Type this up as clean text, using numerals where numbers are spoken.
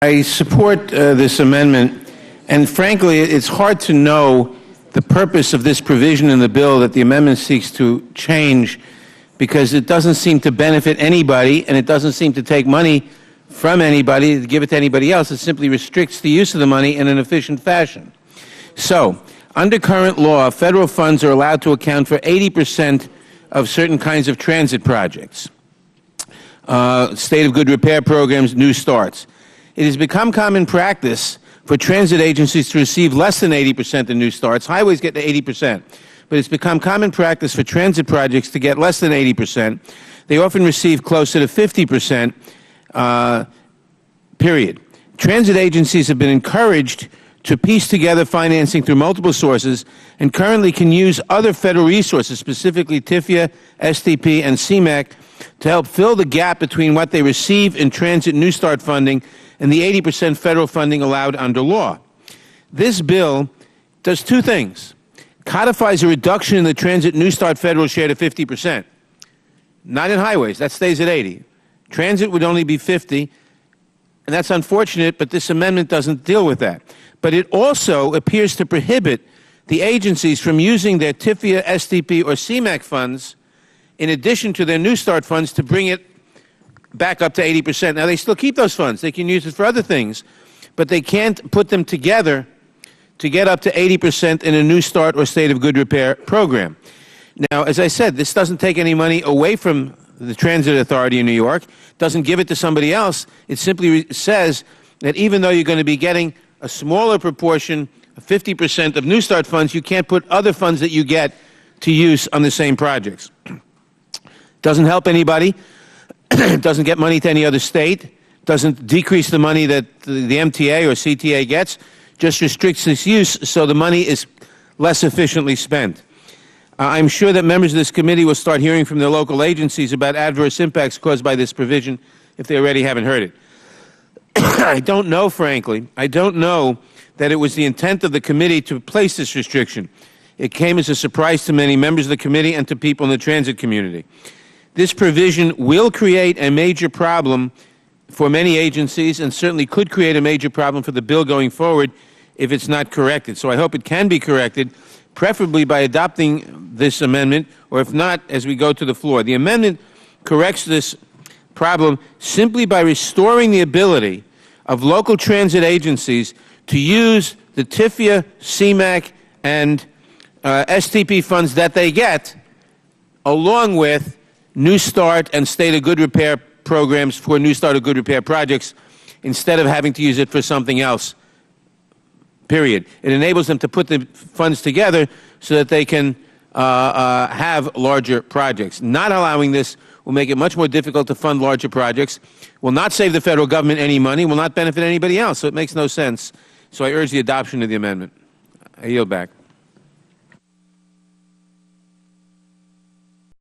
I support this amendment, and frankly, it's hard to know the purpose of this provision in the bill that the amendment seeks to change, because it doesn't seem to benefit anybody, and it doesn't seem to take money from anybody to give it to anybody else. It simply restricts the use of the money in an efficient fashion. So, under current law, federal funds are allowed to account for 80% of certain kinds of transit projects, state of good repair programs, new starts. It has become common practice for transit agencies to receive less than 80% of new starts. Highways get to 80%, but it's become common practice for transit projects to get less than 80%. They often receive closer to 50%, period. Transit agencies have been encouraged to piece together financing through multiple sources and currently can use other federal resources, specifically TIFIA, SDP, and CMAQ, to help fill the gap between what they receive in transit New Start funding and the 80% federal funding allowed under law. This bill does two things. Codifies a reduction in the transit New Start federal share to 50%. Not in highways, that stays at 80. Transit would only be 50, and that's unfortunate, but this amendment doesn't deal with that. But it also appears to prohibit the agencies from using their TIFIA, SDP, or CMAQ funds in addition to their New Start funds to bring it back up to 80%. Now, they still keep those funds. They can use it for other things, but they can't put them together to get up to 80% in a New Start or State of Good Repair program. Now, as I said, this doesn't take any money away from the Transit Authority in New York, doesn't give it to somebody else. It simply says that even though you're going to be getting a smaller proportion, 50% of New Start funds, you can't put other funds that you get to use on the same projects. Doesn't help anybody. Doesn't get money to any other state. Doesn't decrease the money that the MTA or CTA gets. Just restricts its use so the money is less efficiently spent. I'm sure that members of this committee will start hearing from their local agencies about adverse impacts caused by this provision if they already haven't heard it. I don't know, frankly. I don't know that it was the intent of the committee to place this restriction. It came as a surprise to many members of the committee and to people in the transit community. This provision will create a major problem for many agencies and certainly could create a major problem for the bill going forward if it's not corrected. So I hope it can be corrected, preferably by adopting this amendment, or if not, as we go to the floor. The amendment corrects this problem simply by restoring the ability of local transit agencies to use the TIFIA, CMAQ, and STP funds that they get, along with New Start and State of Good Repair programs for New Start or Good Repair projects, instead of having to use it for something else, period. It enables them to put the funds together so that they can have larger projects. Not allowing this will make it much more difficult to fund larger projects, will not save the federal government any money, will not benefit anybody else, so it makes no sense. So I urge the adoption of the amendment. I yield back.